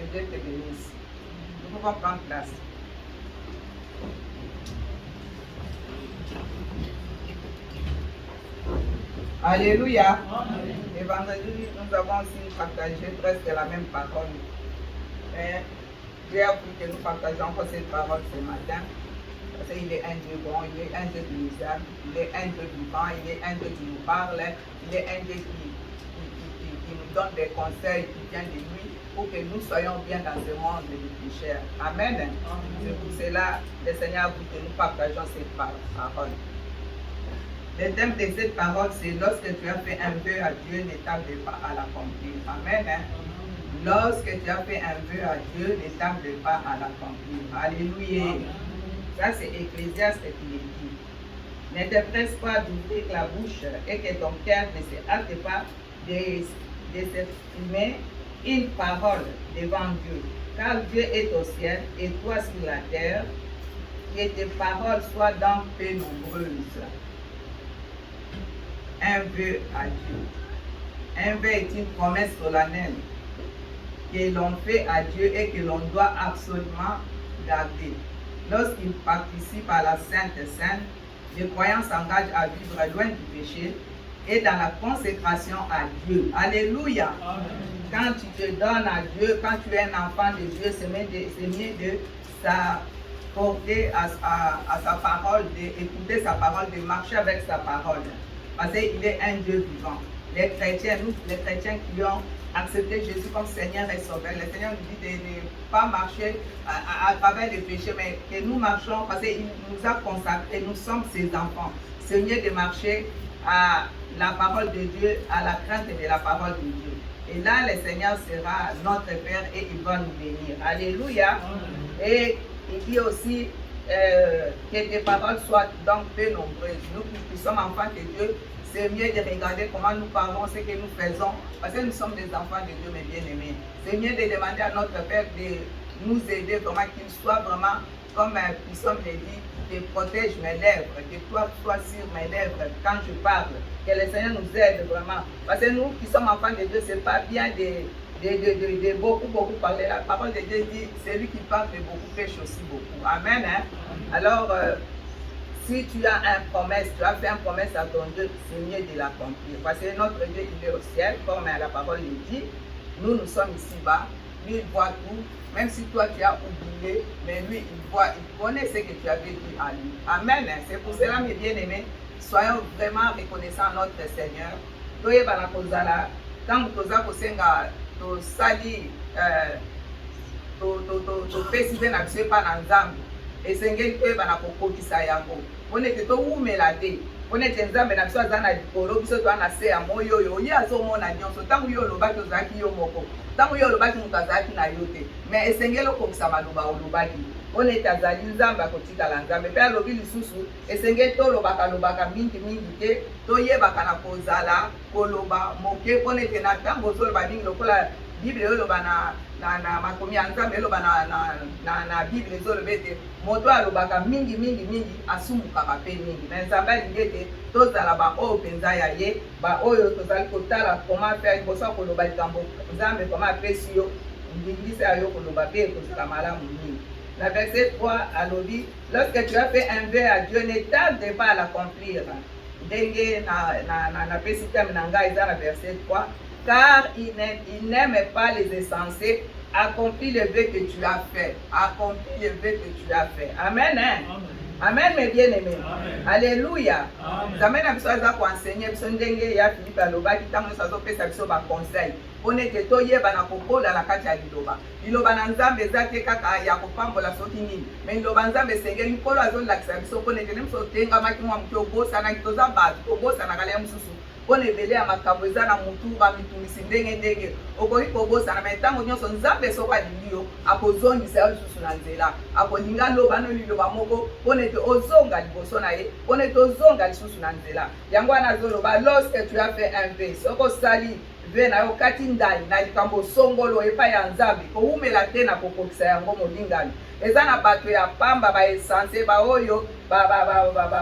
Que Dieu te bénisse. Nous pouvons prendre place. Alléluia. Et vendredi, nous avons aussi partagé presque la même parole. Mais Dieu a voulu que nous partagions encore cette parole ce matin. Parce qu'il est un Dieu bon, il est un Dieu qui nous aime, il est un Dieu vivant, il est un Dieu qui nous parle, il est un Dieu qui nous donne des conseils qui viennent de lui pour que nous soyons bien dans ce monde de pécheurs. Amen. C'est pour cela le Seigneur a voulu que nous partagions cette parole. Le thème de cette parole, c'est lorsque tu as fait un vœu à Dieu, ne tarde pas à l'accomplir. Amen. Lorsque tu as fait un vœu à Dieu, ne tarde pas à l'accomplir. Alléluia. Ça, c'est Ecclésiaste qui le dit. Ne te presse pas d'ouvrir la bouche et que ton cœur ne se hâte pas de s'exprimer une parole devant Dieu. Car Dieu est au ciel et toi sur la terre, que tes paroles soient donc peu nombreuses. Un vœu à Dieu. Un vœu est une promesse solennelle que l'on fait à Dieu et que l'on doit absolument garder. Lorsqu'il participe à la Sainte Seine, le croyant s'engage à vivre loin du péché et dans la consécration à Dieu. Alléluia. Amen. Quand tu te donnes à Dieu, quand tu es un enfant de Dieu, c'est mieux de s'apporter à sa parole, d'écouter sa parole, de marcher avec sa parole. Parce qu'il est un Dieu vivant. Les chrétiens, nous, les chrétiens qui ont accepté Jésus comme Seigneur et Sauveur, le Seigneur nous dit de ne pas marcher à travers les péchés, mais que nous marchons parce qu'il nous a consacrés, nous sommes ses enfants. C'est mieux de marcher à la parole de Dieu, à la crainte de la parole de Dieu. Et là, le Seigneur sera notre Père et il va nous bénir. Alléluia. Amen. Et il dit aussi que tes paroles soient donc peu nombreuses. Nous qui sommes enfants de Dieu, c'est mieux de regarder comment nous parlons, ce que nous faisons, parce que nous sommes des enfants de Dieu, mes bien-aimés. C'est mieux de demander à notre Père de nous aider vraiment, qu'il soit vraiment, comme Psalm le dit, de protège mes lèvres, que toi sois sur mes lèvres quand je parle, que le Seigneur nous aide vraiment. Parce que nous qui sommes enfants de Dieu, c'est pas bien de beaucoup parler. La parole de Dieu dit, celui qui parle de beaucoup pêche aussi beaucoup. Amen. Hein? Alors, si tu as une promesse, tu as fait une promesse à ton Dieu, c'est mieux de l'accomplir. Parce que notre Dieu, il est au ciel, comme la parole le dit. Nous, nous sommes ici-bas. Lui, il voit tout. Même si toi, tu as oublié, mais lui, il voit, il connaît ce que tu avais dit à lui. Amen. C'est pour cela, mes bien-aimés, soyons vraiment reconnaissants à notre Seigneur. Quand tu as kosenga to sali to pesize na biso pa na nzambe esengeli koyeba na kokokisa yango pona ete towumela te pona ete nzambe na biso aza na likolo biso toa na se ya moyo oyo ye azomona nyonso ntango yo olobaki ozalaki yo moko ntango yo olobaki moto azalaki na yo te mais esengeli okokisa maloba olobaki pona ete azali nzambe akotikala nzambe mpe alobi lisusu esengeli tolobaka mingi te toyebaka na kozala koloba moke pona ete na ntango ozoloba mingi lokola Bible oloba na makomi ya nzambe eloba na Bible ezoloba ete moto alobaka mingi asumukaka mpe mingi na nzambe alingi ete tozala baoyo mpenza ya ye baoyo tozali kotala koma mpe liboso ya koloba likambo nzambe koma apesi yo ndingisa ya yo koloba mpe ekozala malamu mingi. La verset 3 alobi, lorsque tu as fait un vœu à Dieu, ne tarde pas à l'accomplir. Ndenge na pesi thème na ngai eza na verset 3. Car il n'aime pas les insensés. Accomplis le vœu que tu as fait. Accomplis le vœu que tu as fait. Amen. Hein? Amen. Amen, mes bien-aimés. Alléluia. Amen. Na biso aza ko enseigner biso ndenge ya Philippe alobaki ntango nyonso azopesa biso ba conseil. Pona ete toyeba na kokola na kati ya liloba. Liloba na nzambe eza te kaka ya kopambola soki nini. Mais liloba nzambe esengeli nkolo azolakisa biso pona ete biso otengamaki mwa moto obosanaki toza bato tobosanaka ya mosusu. Pona ebele ya makambo eza na mutu bamitungisi ndenge okoki kobosana me ntango nyonso nzambe soko alingi yo akozongisa yo lisusu na nzela akolinga loba no liloba moko pona ete ozonga liboso na ye pona ete ozonga lisusu na nzela yango wana azoloba lorsque tu as fait un vœu soko osali vœu na yo kati ndani na likambo songolo epai ya nzambe kowumela te na kokokisa yango molingani eza na bato ya pamba baesanse baoyo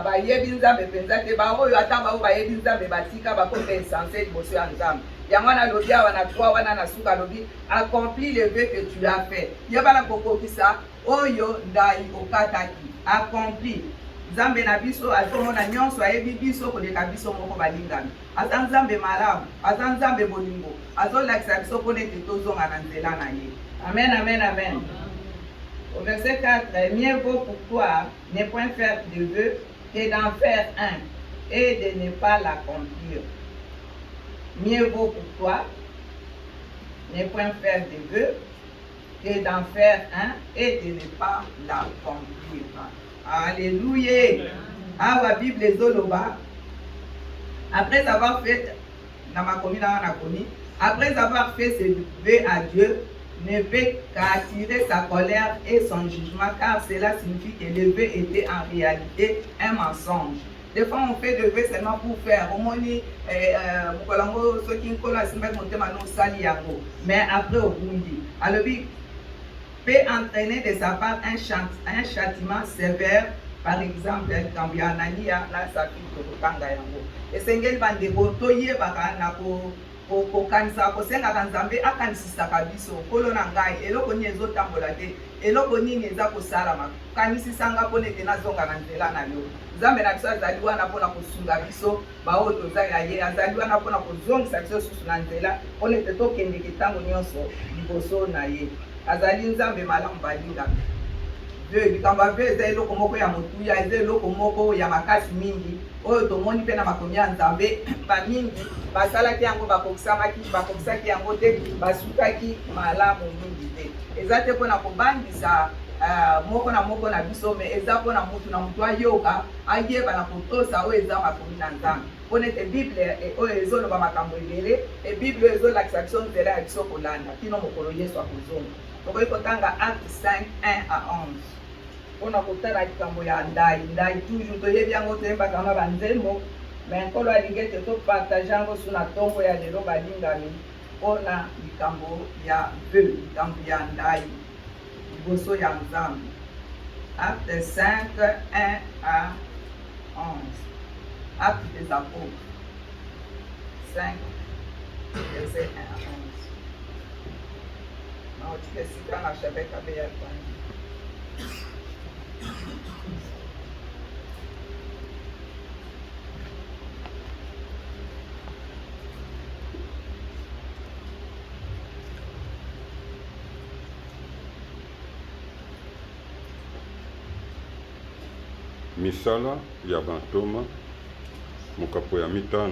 bayebi nzambe mpenza te baoyo ata bao bayebi nzambe batika bakota esanse liboso ya nzambe yango na lobi awa na 3 wana na suka lobi accomplis le vœu que tu as fait ye bana kokokisa oyo ndai okataki accompli nzambe na biso azomona nyonso ayebi biso koleka biso moko balingami aza nzambe malamu aza nzambe bolingo azolakisa biso mpona ete tozonga na nzela na ye amen amen amen. Au verset 4, mieux vaut pour toi ne point faire de vœux que d'en faire un et de ne pas l'accomplir. Mieux vaut pour toi ne point faire de vœux que d'en faire un et de ne pas l'accomplir. Alléluia. Ah, la Bible est Zoloba. Après avoir fait, dans ma commune, après avoir fait ses vœux à Dieu, ne peut qu'attirer sa colère et son jugement, car cela signifie que le vœu était en réalité un mensonge. Des fois, on fait des vœux seulement pour faire. Mais après, au Burundi, alors, peut entraîner de sa part un châtiment sévère. Par exemple, quand il y a un anania, là, ça fait que Kanga Yango. Et c'est un bande botoye bakana ko kanisa ko senga kanzambe akanisisaka biso kolo na ngai eloko nini ezotambola te eloko nini eza kosalama kanisisanga mpona ete nazonga na nzela na yo nzambe na biso azali wana mpona kosunga biso baoyo toza ya ye azali wana mpona kozongisa biso susu na nzela mpona ete tokendeke ntango nyonso liboso na ye azali nzambe malamu balingami likambo ya eza eloko moko ya motuya eza eloko moko ya makasi mingi oyo tomoni mpe na makomi ya nzambe bamingi basalaki yango bakokisaki yango te basukaki malamu mingi te eza te mpona kobandisa moko na moko na biso me eza mpona mutu na mutu ayoka ayeba na kotosa oyo eza makomi na nzambe mpona ete bible oyo ezoloba makambo ebele bible oyo ezolakisa biso nzela ya biso kolanda kino mokolo yesu akozonga tokoki kotanga acte 5 1 à 11 mpona kotala likambo ya ndai toujours toyebi yango toyembaka ma banzembo me nkolo alingi ete topartage yango su na ntongo ya lelo balingami mpona likambo ya vœu likambo ya ndai liboso ya nzambe acte 5 1 à 11 acte des apôtres 5 verset 1 à 11 naotika esika na shabeka be ya kwanza. Misala ya bantoma mokapo ya 5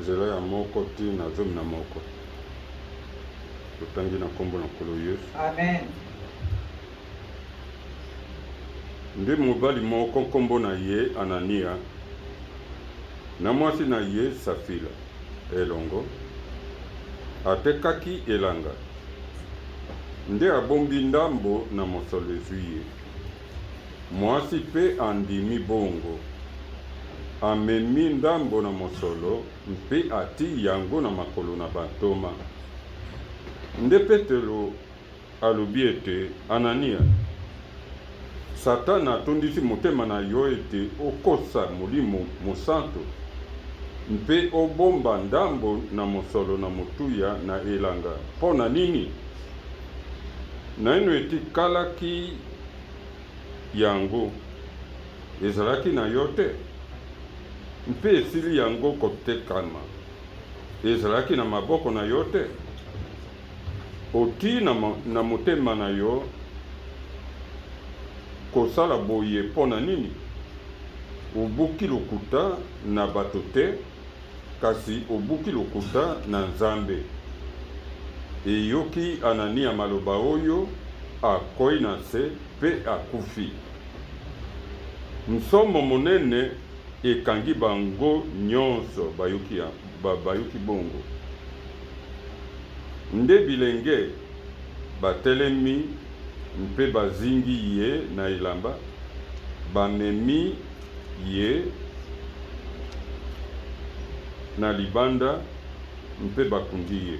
nzela ya moko ti na 11 totangi na nkombo na nkolo Yesu. Amen. Nde mobali moko nkombo na ye Anania na mwasi na ye Safila elongo atekaki elanga nde abombi ndambo na mosolo ezwi ye. Mwasi mpe andimi bongo amemi ndambo na mosolo mpe ati yango na makolo na bantoma. Nde Petelo alobi ete Anania, Satana atondisi motema na yo ete okosa molimo mosantu mpe obomba ndambo na mosolo na motuya na elanga. Mpona nini? Naino etikalaki yango ezalaki na yo te mpe esili yango kotekama ezalaki na maboko na yo te. Oti na motema na yo kosala boye mpona nini? Obuki lokuta na bato te kasi obuki lokuta na Nzambe. Eyoki Anania maloba oyo akoi na se mpe akufi. Nsomo monene ekangi bango nyonso bayoki bongo. Nde bilenge batelemi mpe bazingi ye na elamba bamemi ye na libanda mpe bakundi ye.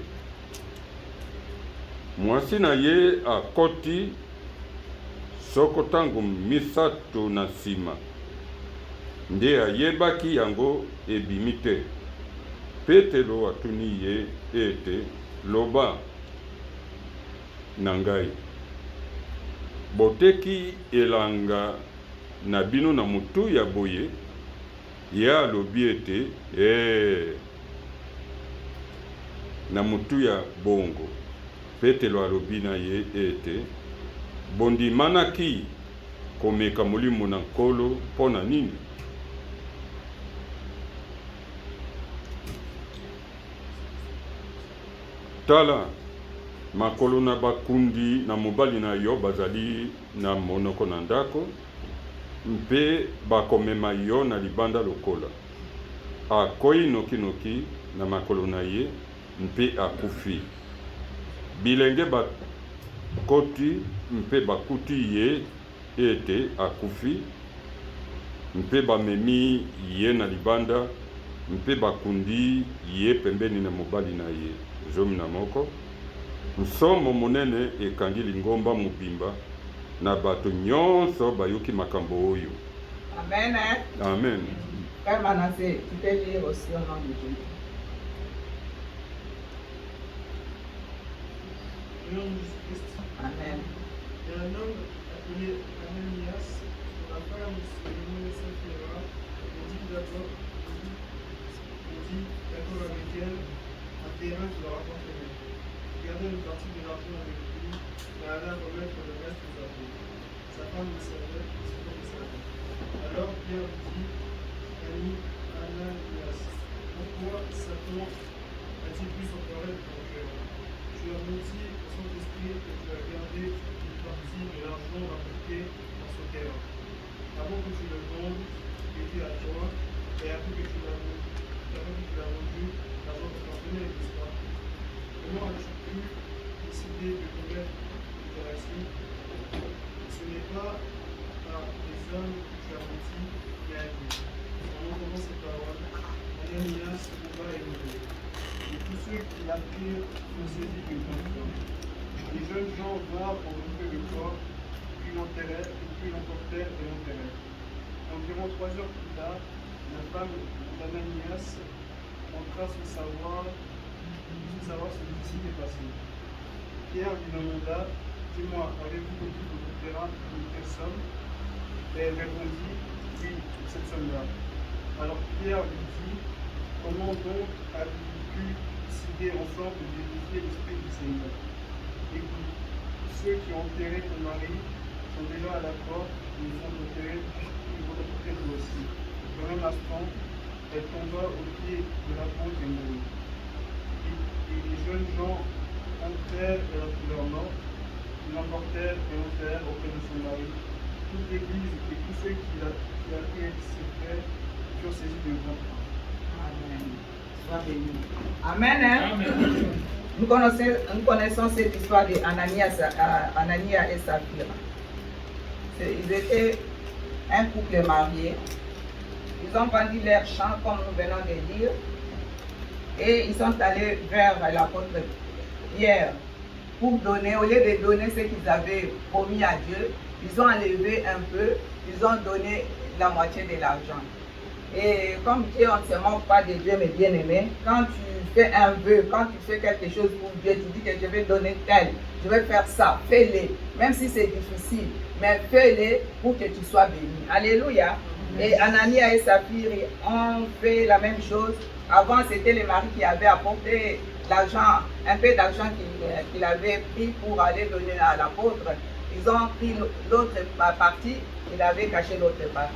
Mwasi na ye akoti soko tango misato na nsima nde ayebaki yango ebimi te. Petelo atuni ye ete loba na ngai. Boteki elanga na bino na mutu ya boye, ye alobi ete na mutu ya bongo. Petelo alobi na ye ete bondimanaki komeka molimo na nkolo mpo na nini? Tala makolo na bakundi na mobali na yo bazali na monoko na ndako, mpe bakomema yo na libanda lokola. Akoyi nokinoki na makolo na ye, mpe akufi. Bilenge bakoti mpe bakuti ye ete akufi, mpe bamemi ye na libanda, mpe bakundi ye pembeni na mobali na ye. Zomi na moko. Nsomo monene ekangi lingomba mobimba na bato nyonso bayoki makambo oyo. Amen. Amen. Frère Manassé, tu peux lire aussi au nom de Jésus. Au nom de Jésus-Christ. Amen. Il y a un homme appelé Ananias, la femme se nommait Saphira, il dit d'accord avec elle, un terrain qui leur appartenait. Gardez une partie de l'argent avec lui, et alla remettre le reste aux argent. Sa femme le savait, c'est comme ça. Alors Pierre dit, Ananias, pourquoi Satan a-t-il pu s'emparer de ton cœur? Tu as menti au Saint-Esprit que tu as gardé une partie de l'argent rapporté dans ce terrain. Avant que tu le vendes, il était à toi, et après que tu l'as vendu, l'argent t'appartenait, n'est-ce pas? Comment as-tu pu décider de commettre l'opération? Ce n'est pas à des hommes que tu as menti, mais à Dieu. En entendant ces paroles, Ananias se leva et mourut. Et tous ceux qui l'apprirent furent saisis d'une grande foi. Les jeunes gens vinrent pour retrouver le corps, puis l'emportèrent et l'enterrèrent. Environ 3 heures plus tard, la femme d'Ananias entra sans savoir ce qui s'était passé. Pierre lui demanda, dis-moi, avez-vous reçu de votre terrain une telle somme? Et elle répondit, oui, cette somme-là. Alors Pierre lui dit, comment donc avez-vous pu décider ensemble de défier l'esprit du Seigneur? Écoute, ceux qui ont enterré ton mari sont déjà à la porte, ils vont enterrer toi aussi. Au même instant, elle tomba au pied de l'apôtre et mourut. Et les jeunes gens entrèrent et la trouvèrent morte. Ils l'emportèrent et l'enterrèrent auprès de son mari. Toute l'église et tous ceux qui apprirent ces faits furent saisis de grand joie. Amen. Sois béni. Amen. Hein? Nous connaissons cette histoire d'Anania et Saphira. Ils étaient un couple marié. Ils ont vendu leur champ, comme nous venons de dire, et ils sont allés vers l'apôtre Pierre pour donner, au lieu de donner ce qu'ils avaient promis à Dieu, ils ont enlevé un peu, ils ont donné la moitié de l'argent. Et comme Dieu, on ne se moque pas de Dieu, mes bien-aimés, quand tu fais un vœu, quand tu fais quelque chose pour Dieu, tu dis que je vais donner tel, je vais faire ça, fais-le, même si c'est difficile, mais fais-le pour que tu sois béni. Alléluia. Et Anania et Saphira ont fait la même chose. Avant, c'était le mari qui avait apporté l'argent, un peu d'argent qu'il avait pris pour aller donner à l'apôtre. Ils ont pris l'autre partie, il avait caché l'autre partie.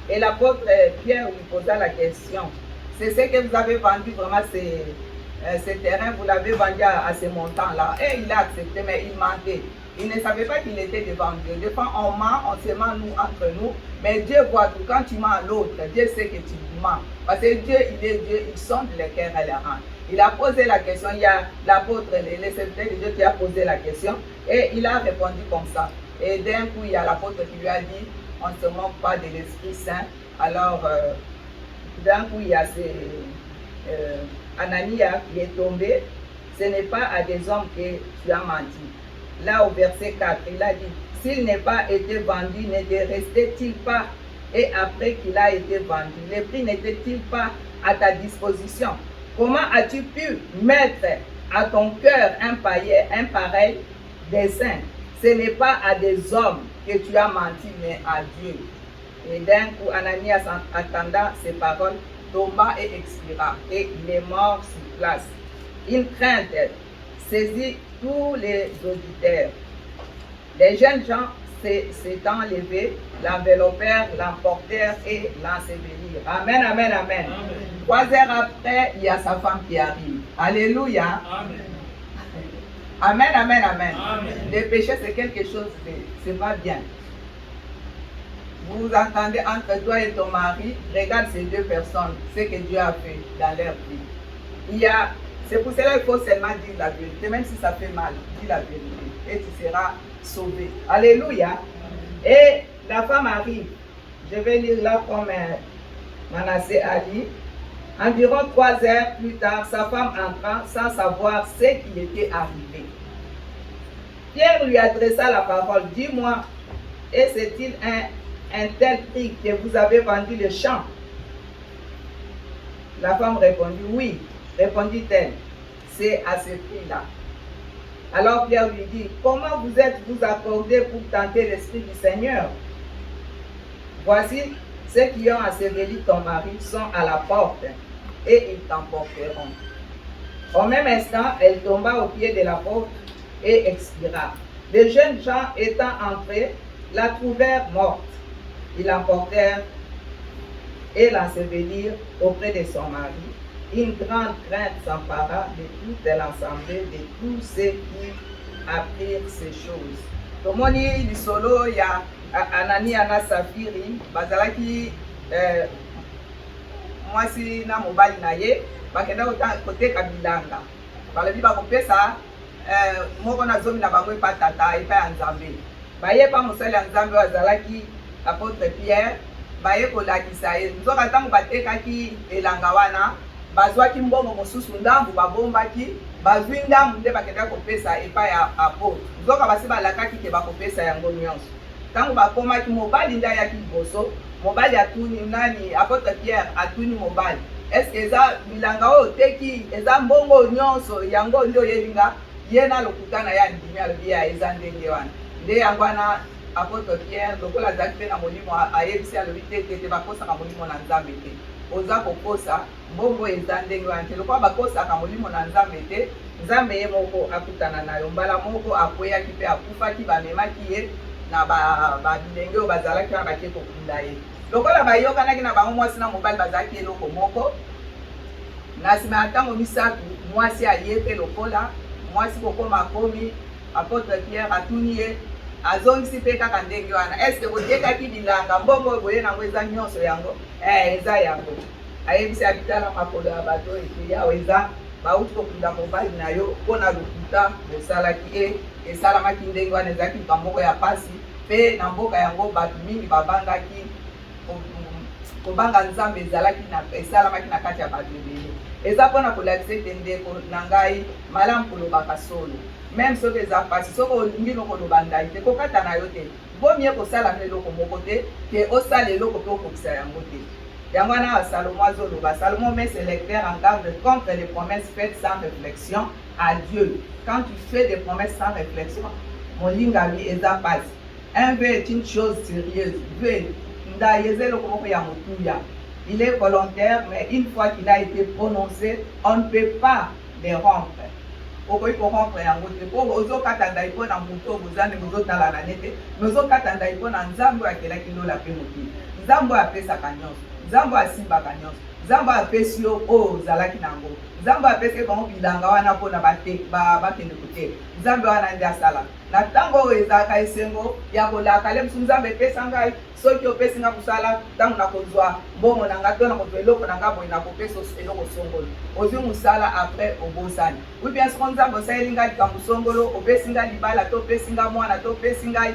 Et l'apôtre Pierre lui posa la question, c'est ce que vous avez vendu vraiment ces terrains, vous l'avez vendu à ce montant-là. Et il a accepté, mais il mentait. Il ne savait pas qu'il était devant Dieu. Des fois, on ment, on se ment nous entre nous, mais Dieu voit tout. Quand tu mens à l'autre, Dieu sait que tu mens. Parce que Dieu, il est Dieu, il sonde les cœurs et les reins. Il a posé la question, il y a l'apôtre, le serviteur de Dieu qui a posé la question, et il a répondu comme ça. Et d'un coup, il y a l'apôtre qui lui a dit, on ne se moque pas de l'Esprit Saint. Alors, d'un coup, il y a Anania qui est tombé. Ce n'est pas à des hommes que tu as menti. Là, au verset 4, il a dit, s'il n'est pas été vendu, ne restait-il pas? Et après qu'il a été vendu, le prix n'était-il pas à ta disposition? Comment as-tu pu mettre à ton cœur un pareil dessein? Ce n'est pas à des hommes que tu as menti, mais à Dieu. Et d'un coup, Ananias, en attendant ces paroles, tomba et expira, et il est mort sur place. Une crainte saisit tous les auditeurs. Les jeunes gens s'étant levés, l'enveloppèrent, l'emportèrent et l'ensevelirent. Amen, amen, amen. 3 heures après, il y a sa femme qui arrive. Alléluia. Amen. Amen, amen, amen. Amen. Le péché, c'est quelque chose, c'est pas bien. Vous entendez entre toi et ton mari, regarde ces 2 personnes, ce que Dieu a fait dans leur vie. C'est pour cela qu'il faut seulement dire la vérité, même si ça fait mal, dis la vérité et tu seras sauvé. Alléluia. Et la femme arrive. Je vais lire là comme Manassé a dit. Environ 3 heures plus tard, sa femme entra sans savoir ce qui était arrivé. Pierre lui adressa la parole. Dis-moi, est-il un tel prix que vous avez vendu le champ? La femme répondit, oui, répondit-elle, c'est à ce prix-là. Alors Pierre lui dit, comment vous êtes-vous accordé pour tenter l'Esprit du Seigneur? Voici, ceux qui ont enseveli ton mari sont à la porte et ils t'emporteront. Au même instant, elle tomba au pied de la porte et expira. Les jeunes gens étant entrés, la trouvèrent morte. Ils l'emportèrent et l'ensevelirent auprès de son mari. Une grande crainte s'empara de toute l'assemblée, de tous ceux qui apprirent ces choses. Tomoni lisolo ya Anania na Safiri bazalaki mwasi na mobali na ye bakenda koteka bilanga balobi bakopesa moko na zomi na bango epa tata epa ya Nzambe. Baye pa mosali ya Nzambe oyo azalaki apôtre Pierre, baye kolakisa ye nzoka ntango batekaki elanga wana bazwaki mbongo mosusu ndambu babombaki bazwi ndambu nde bakendaki kopesa epai ya apôtre. Nzoka basi balakaki ke bakopesa yango nyonso. Ntango bakomaki mobali nde ayaki liboso, mobali atuni nani apôtre Pierre atuni mobali, eske eza bilanga oyo oteki eza mbongo nyonso yango nde oyelinga? Ye na lokuta na ye andimi alobi ya eza ndenge wana. Nde yango wana apôtre Pierre lokola azalaki mpe na molimo ayebisi alobi te bakosaka molimo na Nzambe te. Oza kokosa mbongo eza ndenge wana te. Lokola bakosaka molimo na Nzambe te, Nzambe ye moko akutana na yo. Mbala moko akweyaki mpe akufaki, bamemaki ye na bilenge oyo bazalaki wana bakie kokunda ye. Lokola bayokanaki na bango mwasi na mobali bazalaki eloko moko, na nsima ya ntango misatu mwasi aye mpe lokola mwasi kokoma akomi, apôtre Pierre atuni ye azongisi mpe kaka ndenge wana, eske botekaki bilanga mbongo oyo boye nango eza nyonso yango? Eza yango. Ayebisi abitala makolo ya bato ete yawe eza bauti kokunda mobali na yo mpona lokuta bosalaki esalamaki ndenge wana, ezalaki likambo moko ya pasi mpe na mboka yango bato mingi babangaki kobanga Nzambe esalamaki na kati ya bato ebele. Eza mpona kolakisa ete ndeko na ngai malamu kolobaka solo, même soki eza pasi, soki olingi lokoloba ndai te kokata na yo te, bomie kosala na eloko moko te ke osala eloko mpe okokisa yango te. Yango wana Salomo azoloba, Salomo met ses lecteurs en garde contre les promesses faites sans réflexion à Dieu. Quand tu fais des promesses sans réflexion, mon lingami eza pasi. Un vœu est une chose sérieuse. Vœu ndayeze eloko moko ya motuya. Il est volontaire, mais une fois qu'il a été prononcé, on ne peut pas les rompre. Okoki korompre yango te, po ozokata ndai mpo na moto oyo bozande bozotala na ne te, mais ozokata ndai mpo na Nzambe oyo akelaki lola mpe mokili. Nzambe oyo apesaka nyonso, Nzambe oyo asimbaka nyonso, Nzambe oyo apesi yo oyo ozalaki nango, Nzambe oyo apesi bango bilanga wana mpona bakende koteka, Nzambe wana nde asala. Na ntango oyo ezalaka esengo ya kolaka lebisu Nzambe epesa ngai, soki opesi nga kosala ntango nakozwa mbongo na nga to nakozwa eloko na nga boye nakopesa eloko songolo, ozwi mosala apres obosani. Oui bien soko Nzambe osaleli ngai likambo songolo, opesi ngai libala to opesi ngai mwana to opesi ngai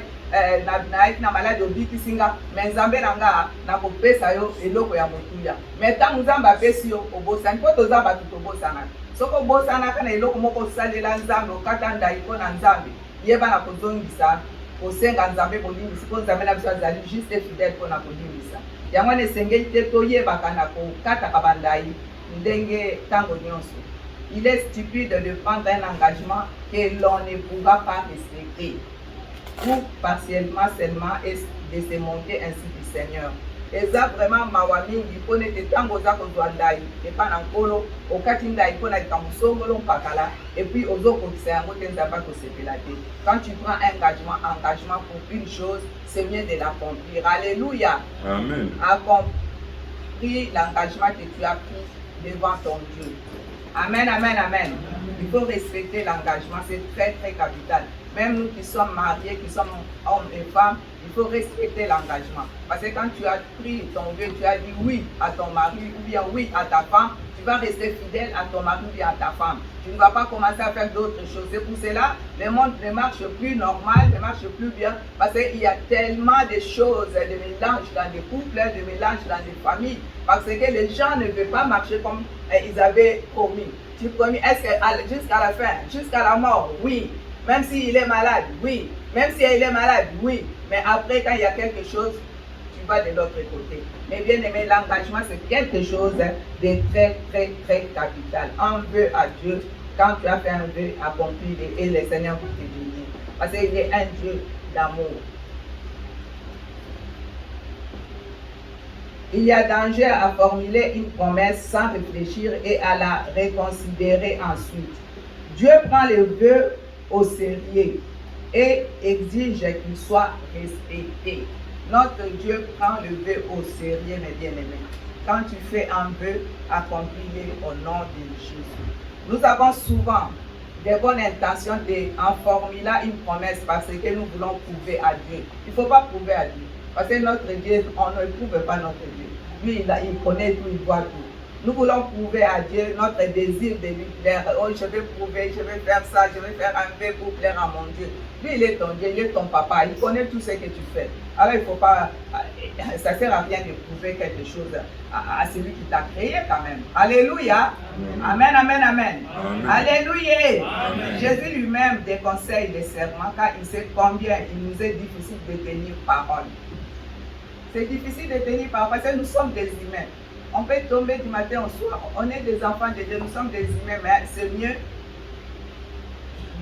nayaki na maladi obikisi nga, me Nzambe na nga nakopesa yo eloko ya motuya. Me ntango Nzambe apesi yo obosani, mpo toza bato tobosanaka. Soki obosanaka na eloko moko osalela Nzambe, okata ndai mpo na Nzambe, yeba na kozongisa kosenga Nzambe bolimbisi mpo Nzambe na biso azali juste fidèle mpona kolimbisa. Yango wana esengeli te toyebaka na kokataka bandai ndenge tango nyonso. Il est stupide de prendre un engagement que l'on ne pourra pas respecter, ou partiellement seulement, et de se moquer ainsi du Seigneur. Eza vraiment mawa mingi mpo nete ntango oza kozwa ndai epa na nkolo okati ndai mpo na likambo songolo mpakala epuis ozokokisa yango te nzambe akosepela te. Quand tu prends engagement pour une chose, c'est mieux de l'accomplir. Alléluia. Amen. Accomplis l'engagement que tu as pris devant ton Dieu. Amen, amen, amen. Il faut respecter l'engagement, c'est très très capital. Même nous qui sommes mariés, qui sommes hommes et femmes, il faut respecter l'engagement. Parce que quand tu as pris ton vœu, tu as dit oui à ton mari ou bien oui à ta femme, tu vas rester fidèle à ton mari ou bien à ta femme. Tu ne vas pas commencer à faire d'autres choses. C'est pour cela le monde ne marche plus normal, ne marche plus bien. Parce qu'il y a tellement de choses, de mélange dans des couples, de mélange dans des familles. Parce que les gens ne veulent pas marcher comme ils avaient promis. Tu promis, est-ce que jusqu'à la fin, jusqu'à la mort, oui. Même s'il est malade, oui. Même si il est malade, oui. Mais après, quand il y a quelque chose, tu vas de l'autre côté. Mais bien aimé, l'engagement, c'est quelque chose de très, très, très capital. Un vœu à Dieu, quand tu as fait un vœu, accompli-le et le Seigneur vous te bénir. Parce qu'il est un Dieu d'amour. Il y a danger à formuler une promesse sans réfléchir et à la reconsidérer ensuite. Dieu prend le vœu au sérieux et exige qu'il soit respecté. Notre Dieu prend le vœu au sérieux, mes bien-aimés. Quand tu fais un vœu, accomplis-le au nom de Jésus. Nous avons souvent des bonnes intentions en formulant une promesse parce que nous voulons prouver à Dieu. Il ne faut pas prouver à Dieu. Parce que notre Dieu, on ne prouve pas notre Dieu. Lui, il connaît tout, il voit tout. Nous voulons prouver à Dieu notre désir de lui plaire. Oh, je vais prouver, je vais faire ça, je vais faire un vœu pour plaire à mon Dieu. Lui, il est ton Dieu, il est ton papa, il connaît tout ce que tu fais. Alors, il ne faut pas, ça ne sert à rien de prouver quelque chose à celui qui t'a créé quand même. Alléluia. Amen, amen, amen. Amen. Alléluia. Amen. Jésus lui-même déconseille les serments car il sait combien il nous est difficile de tenir parole. C'est difficile de tenir parole parce que nous sommes des humains. On peut tomber du matin au soir. On est des enfants de Dieu, nous sommes des humains, mais c'est mieux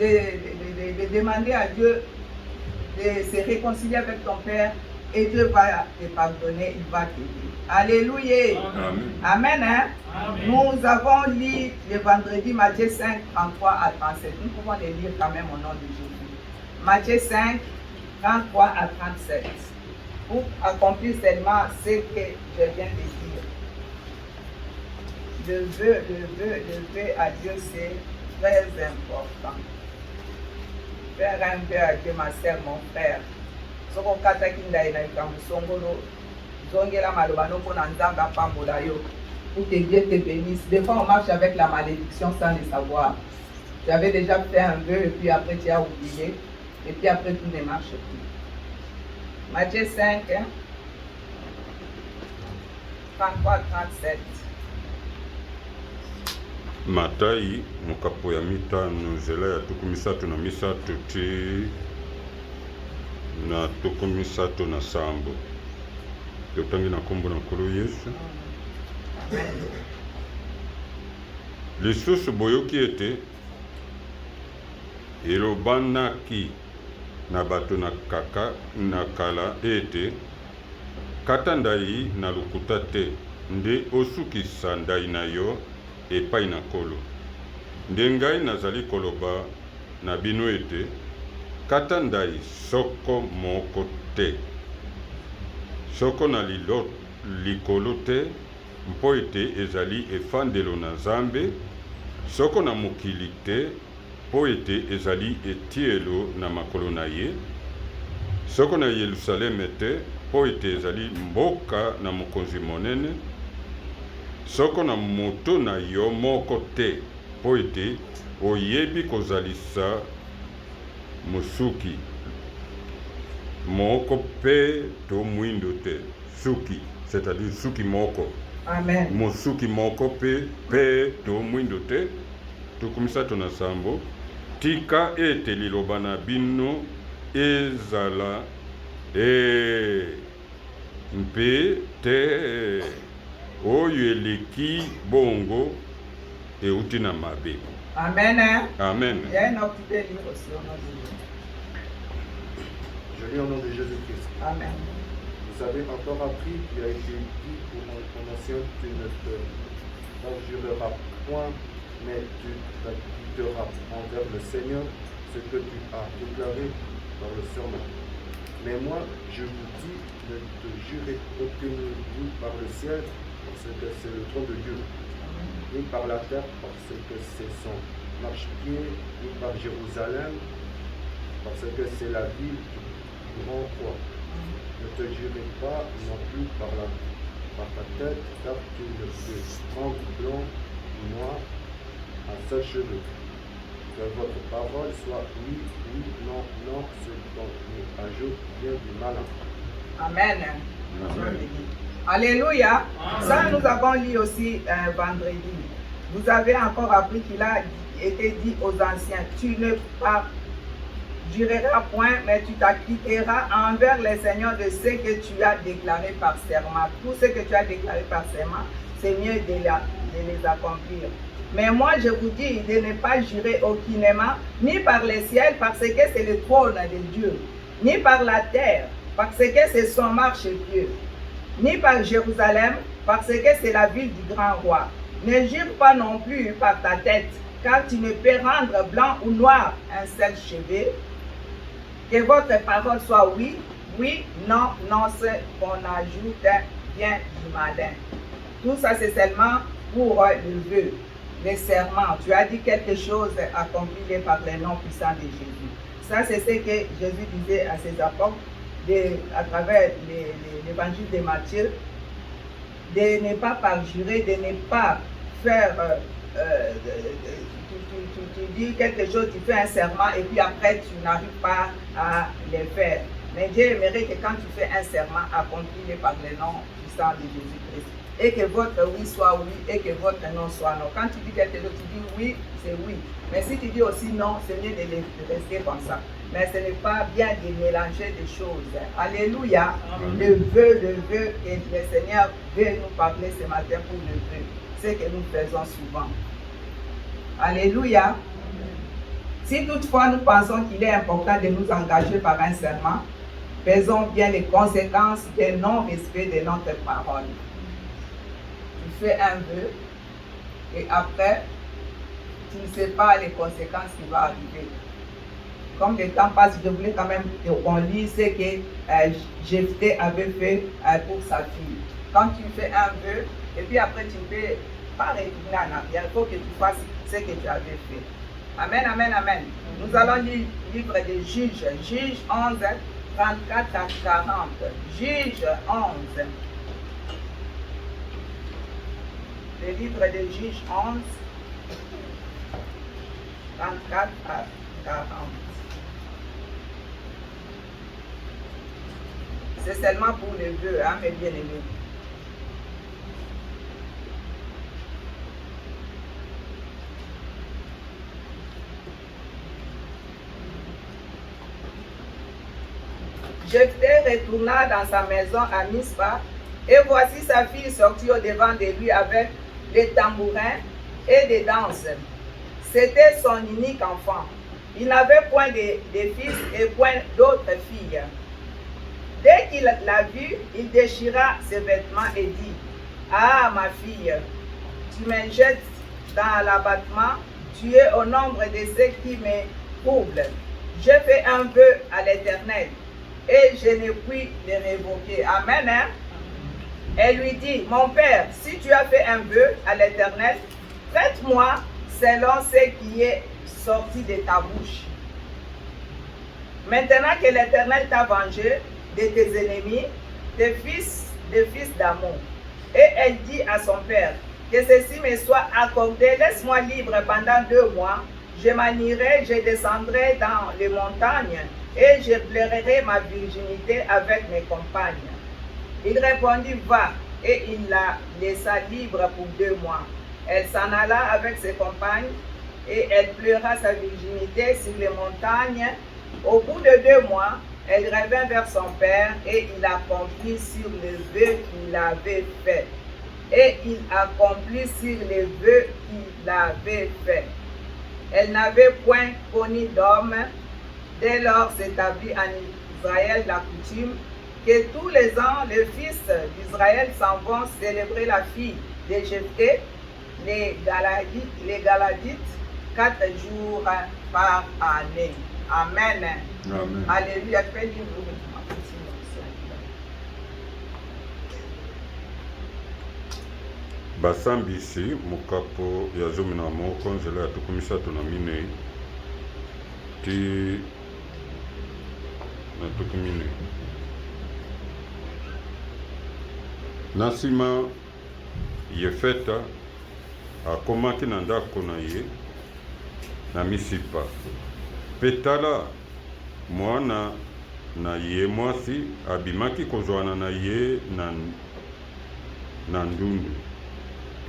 de demander à Dieu de se réconcilier avec ton Père et Dieu va te pardonner, il va t'aider. Alléluia. Amen. Amen, hein? Amen. Nous avons lu le vendredi Matthieu 5, 33 à 37. Nous pouvons les lire quand même au nom de Jésus. Matthieu 5, 33 à 37. Pour accomplir seulement ce que je viens de dire. Le vœu à Dieu, c'est très important. Faire un vœu à Dieu, ma sœur, mon frère. Soko kata kinda ina ikamu songolo. Zongela malobano pona nzanga pambola yo. Pour que Dieu te bénisse. Des fois, on marche avec la malédiction sans le savoir. Tu avais déjà fait un vœu et puis après tu as oublié. Et puis après tout ne marche plus. Matthieu 5, 33, 37. Matayi mukapo ya mitano nzela ya tuku misatu na misatu ti na tuku misatu na sambo. Yotangi na kombo na nkolo Yesu. Lisusu boyoki ete elobanaki na bato na kaka na kala ete kata ndai na lukuta te nde osukisa ndai na yo epai na nkolo. Nde ngai nazali koloba na bino ete kata ndai soko moko te, soko na likolo te mpo ete ezali efandelo na Nzambe, soko na mokili te mpo ete ezali etielo na makolo na ye, soko na Yelusaleme te mpo ete ezali mboka na mokonzi monene, soko na moto na yo moko te mpo ete oyebi kozalisa mosuki moko pe to mwindo te. Suki, c'est-à-dire suki moko. Amen. Mosuki moko pe to mwindo te. Tukumisa tona sambo. Tika ete liloba na bino ezala mpe te oyo eleki bongo euti na mabe. Amen. Hein? Amen. Il y a une autre qui peut lire aussi au nom de Dieu. Je lis au nom de Jésus-Christ. Amen. Vous avez encore appris qu'il a été dit pour ton ancien, tu ne te parjureras point, mais tu dicteras envers le Seigneur ce que tu as déclaré par le serment. Mais moi, je vous dis, ne te jurez aucune ni par le ciel, parce que c'est le trône de Dieu, ni par la terre, parce que c'est son marchepied, ni par Jérusalem, parce que c'est la ville du grand roi. Ne te jurez pas non plus par ta tête, car tu ne peux prendre blanc ou noir un seul cheveu. Que votre parole soit oui, oui, non, non, ce dont on ajoute bien du malin. Amen. Amen. Alléluia. Ça, nous avons lu aussi vendredi. Vous avez encore appris qu'il a été dit aux anciens, tu ne jureras point, mais tu t'acquitteras envers les seigneurs de ce que tu as déclaré par serment. Tout ce que tu as déclaré par serment, c'est mieux de les accomplir. Mais moi, je vous dis de ne pas jurer aucunement, ni par les ciels, parce que c'est le trône de Dieu, ni par la terre, parce que c'est son marchepied, ni par Jérusalem, parce que c'est la ville du grand roi. Ne jure pas non plus par ta tête, car tu ne peux rendre blanc ou noir un seul cheveu. Que votre parole soit oui, oui, non, non, ce qu'on ajoute bien du malin. Tout ça, c'est seulement pour le vœu, les serments. Tu as dit quelque chose accompli par les noms puissants de Jésus. Ça, c'est ce que Jésus disait à ses apôtres à travers l'évangile de Matthieu, de ne pas parjurer, de ne pas faire, tu dis quelque chose, tu fais un serment et puis après tu n'arrives pas à le faire. Mais Dieu aimerait que quand tu fais un serment, accompli par le nom puissant de Jésus-Christ. Et que votre oui soit oui et que votre non soit non. Quand tu dis quelque chose, tu dis oui, c'est oui. Mais si tu dis aussi non, c'est mieux de rester comme ça. Mais ce n'est pas bien de mélanger des choses. Alléluia. Le vœu que le Seigneur veut nous parler ce matin pour le vœu. C'est que nous faisons souvent. Alléluia. Si toutefois nous pensons qu'il est important de nous engager par un serment, faisons bien les conséquences du non-respect de notre parole. Tu fais un vœu et après, tu ne sais pas les conséquences qui vont arriver. Comme le temps passe, je voulais quand même qu'on lise ce que Jephthé avait fait pour sa fille. Quand tu fais un vœu, et puis après tu ne peux pas retourner en arrière, il faut que tu fasses ce que tu avais fait. Amen, amen, amen. Nous allons lire le livre des Juges, Juges 11, 34 à 40. Juges 11. Le livre des Juges 11, 34 à 40. C'est seulement pour les vœux, hein, mes bien-aimés. Jephthé retourna dans sa maison à Mispa, et voici sa fille sortie au-devant de lui avec des tambourins et des danses. C'était son unique enfant. Il n'avait point de fils et point d'autres filles. Dès qu'il l'a vue, il déchira ses vêtements et dit, « Ah, ma fille, tu me jettes dans l'abattement, tu es au nombre de ceux qui me troublent. Je fais un vœu à l'Éternel, et je ne puis le révoquer. » Amen. Hein? Elle lui dit, « Mon père, si tu as fait un vœu à l'Éternel, traite-moi selon ce qui est sorti de ta bouche. Maintenant que l'Éternel t'a vengé de tes ennemis, tes fils d'amour. » Et elle dit à son père, « Que ceci me soit accordé, laisse-moi libre pendant 2 mois. Je m'en irai, je descendrai dans les montagnes et je pleurerai ma virginité avec mes compagnes. » Il répondit, « Va. » Et il la laissa libre pour 2 mois. Elle s'en alla avec ses compagnes et elle pleura sa virginité sur les montagnes. Au bout de 2 mois, elle revint vers son père et il accomplit sur le vœu qu'il avait fait. et il accomplit sur les vœux qu'il avait faits. Elle n'avait point connu d'homme. Dès lors s'établit en Israël la coutume que tous les ans, les fils d'Israël s'en vont célébrer la fille de Jephthé, les Galadites, 4 jours par année. Amen. Amen. Alléluia. basambisi mokapo ya 11 nzela ya 34 ti na 14. Na nsima Yefeta akomaki na ndako na ye na Misipa. Mpe tala mwana na ye mwasi abimaki kozwana na ye na ndundu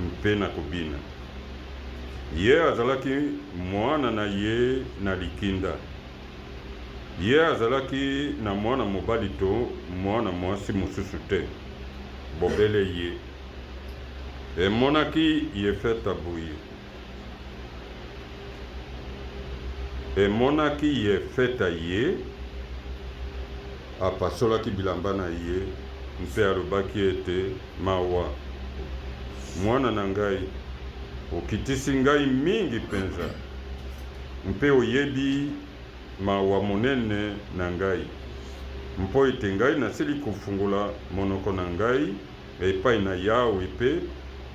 mpe na kobina. Ye azalaki mwana na ye na likinda. Ye azalaki na mwana mobali to mwana mwasi mosusu te, bobele ye. Emonaki Yefeta boye. Emonaki Yefeta ye, apasolaki bilamba na ye, mpe alobaki ete mawa, mwana na ngai, okitisi ngai mingi penza, mpe oyebi mawa monene na ngai, mpo ete ngai nasili kofungula monoko na ngai epai na Yawe mpe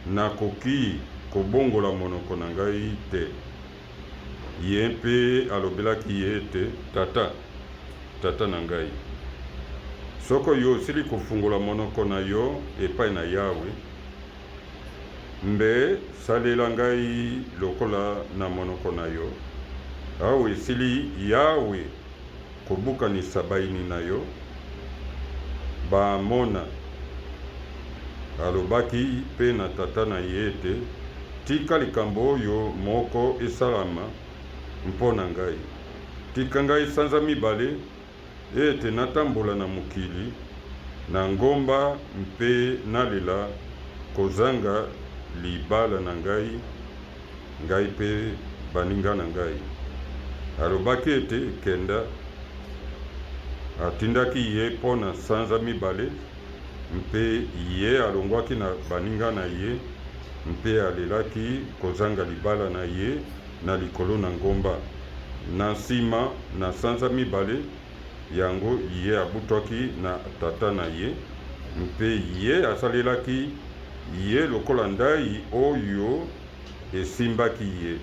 nakoki kobongola monoko na ngai te. Ye mpe alobelaki ye ete tata na ngai, soko yo osili kofungula monoko na yo epai na Yawe, mbe salela ngai lokola na monoko na yo, awe esili Yawe kobukanisa baini na yo, bamona. Alobaki mpe na tata na ye ete tika likambo oyo moko esalama mpo na ngai. Tika ngai sanza mibale ete natambola na mokili na ngomba mpe nalela kozanga libala na ngai mpe baninga na ngai. Alobaki ete kenda. Atindaki ye mpo na sanza mibale, mpe ye alongwaki na baninga na ye, mpe alelaki kozanga libala na ye na likolo na ngomba. Na nsima na sanza mibale yango ye abutwaki na tata na ye, mpe ye asalelaki ye lokola ndai oyo esimbaki ye.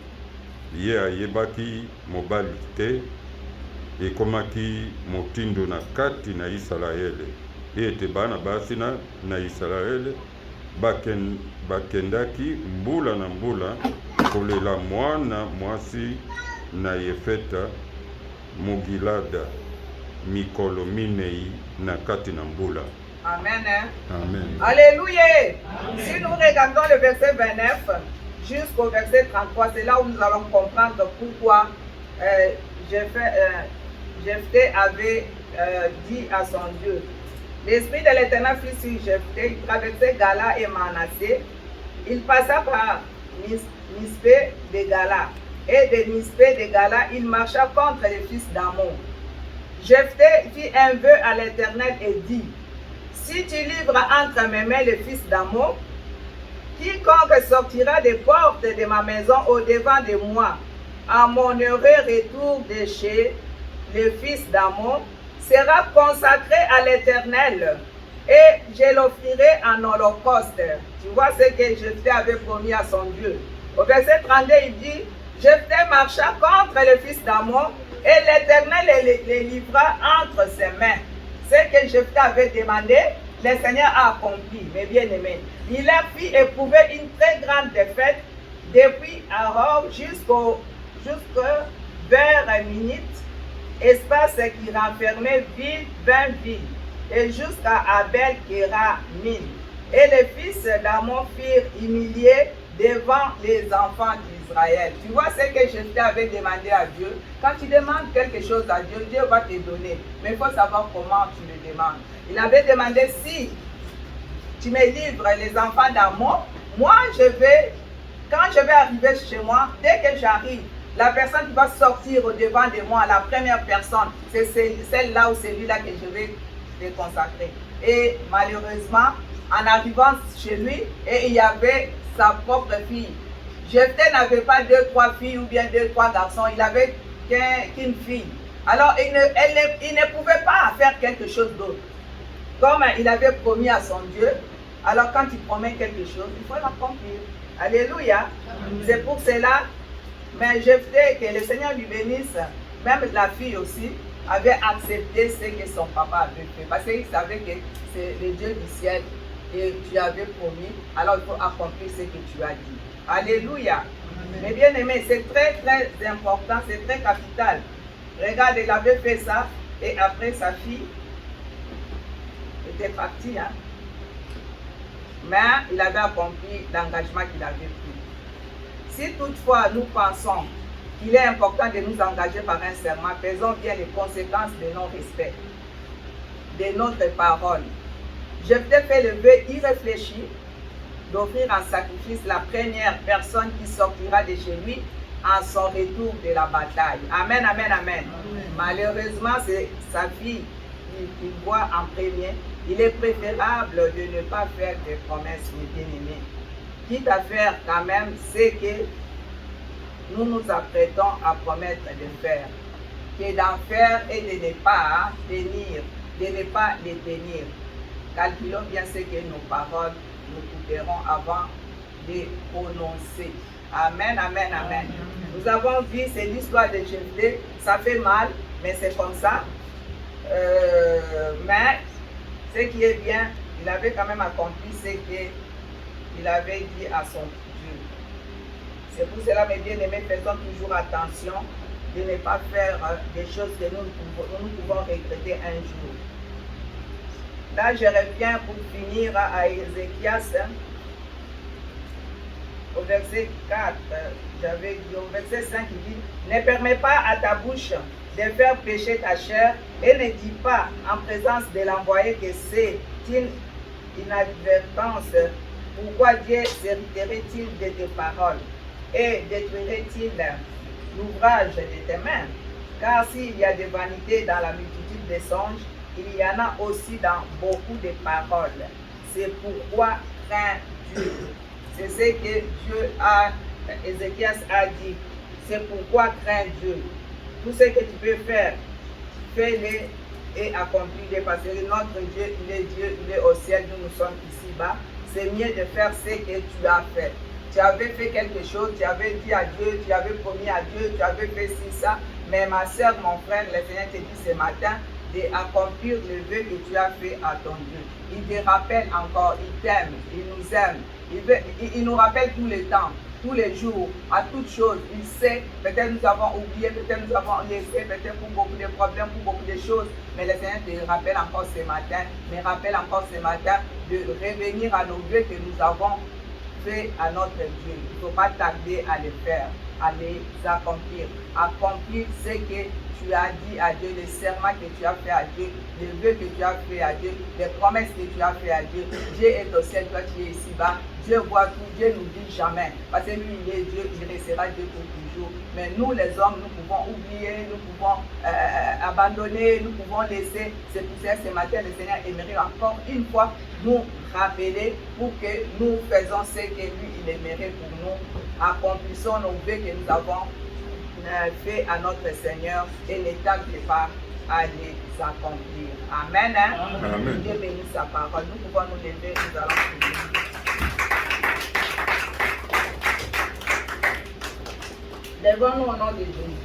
Ye ayebaki mobali te, ekomaki motindo na kati na Israele, ete bana basi na Israele bakendaki mbula na mbula kolela mwana mwasi na Yefeta Mugilada mikolo minei na kati na mbula. Amen. Amen. Alléluia. Si nous regardons le verset 29 jusqu'au verset 33, c'est là où nous allons comprendre pourquoi Jephthé avait dit à son Dieu. L'Esprit de l'Éternel fut sur Jephthé, il traversait Gala et Manassé. Il passa par Mispé de Gala. Et de Mispé de Gala, il marcha contre les fils d'Ammon. Jephthé fit un vœu à l'Éternel et dit, si tu livres entre mes mains les fils d'Ammon, quiconque sortira des portes de ma maison au-devant de moi, à mon heureux retour de chez les fils d'Ammon, sera consacré à l'Éternel, et je l'offrirai en holocauste. Tu vois ce que Jephthé avait promis à son Dieu. Au verset 32, il dit, Jephthé marcha contre les fils d'Ammon, et l'Éternel les livra entre ses mains. Ce que Jephthé avait demandé, le Seigneur a accompli, mes bien-aimés. Il leur fit éprouver une très grande défaite, depuis Aror vers Minit, espace qui renfermait 20 villes, et jusqu'à Abel Kéramim. Et les fils d'Ammon furent humiliés devant les enfants d'Israël. Tu vois ce que Jephthé avait demandé à Dieu. Quand tu demandes quelque chose à Dieu, Dieu va te donner. Mais il faut savoir comment tu le demandes. Il avait demandé si tu me livres les enfants d'amour. Moi, quand je vais arriver chez moi, dès que j'arrive, la personne qui va sortir au devant de moi, la première personne, c'est celle-là ou celui-là que je vais te consacrer. Et malheureusement, en arrivant chez lui, et il y avait sa propre fille. Jephthé n'avait pas 2, 3 filles ou bien 2, 3 garçons, il avait qu'une fille. Alors, il ne pouvait pas faire quelque chose d'autre. Comme il avait promis à son Dieu, alors quand il promet quelque chose, il faut l'accomplir. Alléluia. C'est pour cela, mais Jephthé, que le Seigneur lui bénisse, même la fille aussi, avait accepté ce que son papa avait fait. Parce qu'il savait que c'est le Dieu du ciel et tu avais promis, alors il faut accomplir ce que tu as dit. Alléluia. Mais bien aimé, c'est très très important, c'est très capital. Regarde, il avait fait ça et après sa fille était partie. Hein? Mais il avait accompli l'engagement qu'il avait pris. Si toutefois nous pensons qu'il est important de nous engager par un serment, faisons bien les conséquences de non-respect, de notre parole. Jephthé fait le vœu irréfléchi d'offrir en sacrifice la première personne qui sortira de chez lui en son retour de la bataille. Amen, amen, amen. Malheureusement, c'est sa fille qu'il voit en premier. Il est préférable de ne pas faire des promesses, mes bien-aimés. Quitte à faire quand même ce que nous nous apprêtons à promettre de faire. Que d'en faire et de ne pas tenir, de ne pas les tenir. Calculons bien ce que nos paroles nous coûteront avant de prononcer. Amen, amen, amen. Nous avons vu, c'est l'histoire de Jephthé. Ça fait mal, mais c'est comme ça. Mais ce qui est bien, il avait quand même accompli ce qu'il avait dit à son Dieu. C'est pour cela, mes bien-aimés, faisons toujours attention de ne pas faire des choses que nous pouvons regretter un jour. Là, je reviens pour finir à Ézéchias, au verset 4, j'avais dit, au verset 5, il dit, ne permets pas à ta bouche de faire pécher ta chair et ne dis pas en présence de l'envoyé que c'est une inadvertance. Pourquoi Dieu s'hériterait-il de tes paroles et détruirait-il l'ouvrage de tes mains? Car s'il y a des vanités dans la multitude des songes, il y en a aussi dans beaucoup de paroles. C'est pourquoi crains Dieu. C'est ce que Ézéchias a dit. C'est pourquoi crains Dieu. Tout ce que tu peux faire, fais-le et accomplis-le. Parce que notre Dieu, il est au ciel, nous sommes ici-bas. C'est mieux de faire ce que tu as fait. Tu avais fait quelque chose, tu avais dit à Dieu, tu avais promis à Dieu, tu avais fait ci, ça. Mais ma soeur, mon frère, le Seigneur te dit ce matin d'accomplir le vœu que tu as fait à ton Dieu. Il te rappelle encore, il t'aime, il nous aime. Il nous rappelle tout le temps, tous les jours, à toutes choses. Il sait, peut-être nous avons oublié, peut-être nous avons laissé, peut-être pour beaucoup de problèmes, pour beaucoup de choses. Mais le Seigneur te rappelle encore ce matin, me rappelle encore ce matin de revenir à nos vœux que nous avons fait à notre Dieu. Il ne faut pas tarder à les faire, à les accomplir. Accomplir ce que tu as dit à Dieu, les serments que tu as fait à Dieu, les vœux que tu as fait à Dieu, les promesses que tu as fait à Dieu. Dieu est au ciel, toi tu es ici-bas. Dieu voit tout, Dieu nous dit jamais. Parce que lui, il est Dieu, il restera Dieu pour toujours. Mais nous, les hommes, nous pouvons oublier, nous pouvons abandonner, nous pouvons laisser. C'est pour ça ce matin, le Seigneur aimerait encore une fois nous rappeler pour que nous faisons ce que lui, il aimerait pour nous. Accomplissons nos vœux que nous avons fait à notre Seigneur et ne tarde pas à les accomplir. Amen. Hein? Amen. Dieu bénisse sa parole. Nous pouvons nous lever, nous allons prier. Lèvons-nous au nom de Jésus.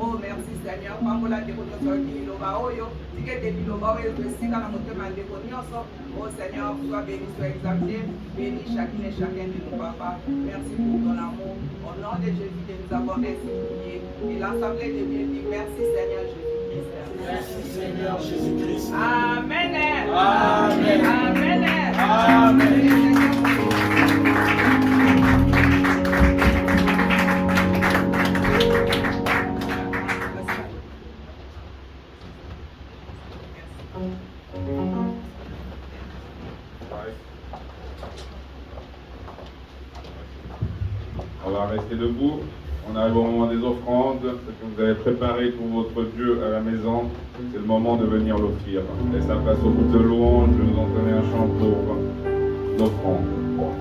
Oh, merci Seigneur. Pambola de koto biloba oyo, tigete biloba oyo tosika na motema ndeko nyonso. Oh Seigneur, sois béni, sois exalté. Bénis chacune et chacun de nous, Papa. Merci pour ton amour. Au nom de Jésus que nous avons ainsi prié. Et l'assemblée de Dieu dit merci Seigneur Jésus-Christ. Merci Seigneur Jésus-Christ. Amen. Amen. Amen. Amen. On va rester debout. On arrive au moment des offrandes. Ce que vous avez préparé pour votre Dieu à la maison, c'est le moment de venir l'offrir. Laisse la place au groupe de louange. Je vais nous entonner un chant pour l'offrande. Oh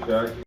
Meshach